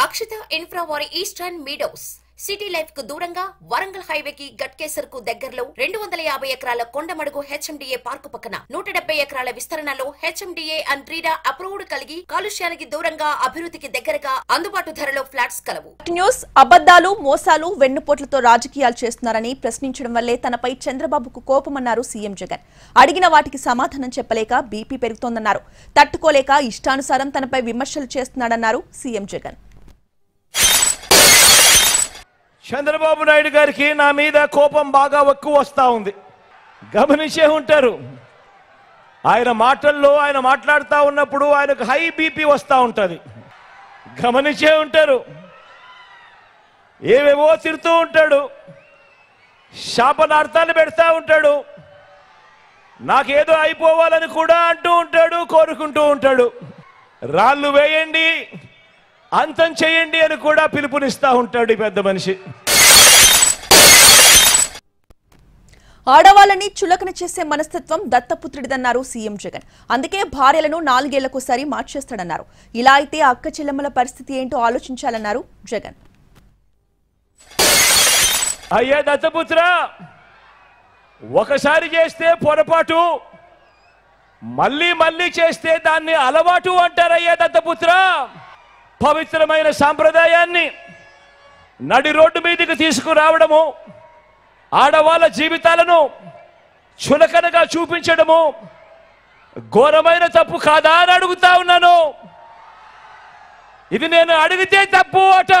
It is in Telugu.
అక్షిత ఇన్ఫ్రా వారి ఈస్టర్న్ మీడోస్ సిటీ లైఫ్ కు దూరంగా వరంగల్ హైవే కి గట్కేసర్ కు దగ్గరలో 250 ఎకరాల కొండమడుగు హెచ్ఎండిఏ పార్కు పక్కన 170 ఎకరాల విస్తరణలో హెచ్ఎండిఏ అండ్ రీడా అప్రూవ్డ్ కలిగి కాలుష్యానికి దూరంగా అభివృద్ధికి దగ్గరగా అందుబాటు ధరలో ఫ్లాట్స్ కలవు. న్యూస్ అబద్ధాలు మోసాలు వెన్నుపోట్లతో రాజకీయాలు చేస్తున్నారని ప్రశ్నించడం వల్లే తనపై చంద్రబాబుకు కోపమన్నారు సీఎం జగన్. అడిగిన వాటికి సమాధానం చెప్పలేక బీపీ పెరుగుతోందన్నారు. తట్టుకోలేక ఇష్టానుసారం తనపై విమర్శలు చేస్తున్నాడన్నారు సీఎం జగన్. చంద్రబాబు నాయుడు గారికి నా మీద కోపం బాగా ఎక్కువ వస్తూ ఉంది. గమనించే ఉంటారు, ఆయన మాటల్లో ఆయన మాట్లాడుతూ ఉన్నప్పుడు ఆయనకు హై బీపీ వస్తూ ఉంటుంది. గమనించే ఉంటారు, ఏవేవో తిడుతూ ఉంటాడు, శాపనార్థాలు పెడతా ఉంటాడు, నాకేదో అయిపోవాలని కూడా అంటూ ఉంటాడు, కోరుకుంటూ ఉంటాడు. రాళ్ళు వేయండి, అంతం చేయండి అని కూడా పిలుపునిస్తా ఉంటాడు ఈ పెద్ద మనిషి. ఆడవాళ్ళని చులకన చేసే మనస్తత్వం దత్తపుత్రుడిదన్నారు సీఎం జగన్. అందుకే భార్యలను 4 ఏళ్లకోసారి మార్చేస్తాడన్నారు. ఇలా అయితే అక్క చెల్లెమ్మల పరిస్థితి ఏంటో ఆలోచించాలన్నారు జగన్. అయ్యా దత్తపుత్ర, ఒకసారి చేస్తే పొరపాటు, మళ్ళీ మళ్ళీ చేస్తే దాన్ని అలవాటు అంటారయ్యా దత్తపుత్ర. పవిత్రమైన సాంప్రదాయాన్ని నడి రోడ్డు మీదకి తీసుకురావడము, ఆడవాళ్ళ జీవితాలను చులకనగా చూపించడము ఘోరమైన తప్పు కాదా అని అడుగుతా ఉన్నాను. ఇది నేను అడిగితే తప్పు అట.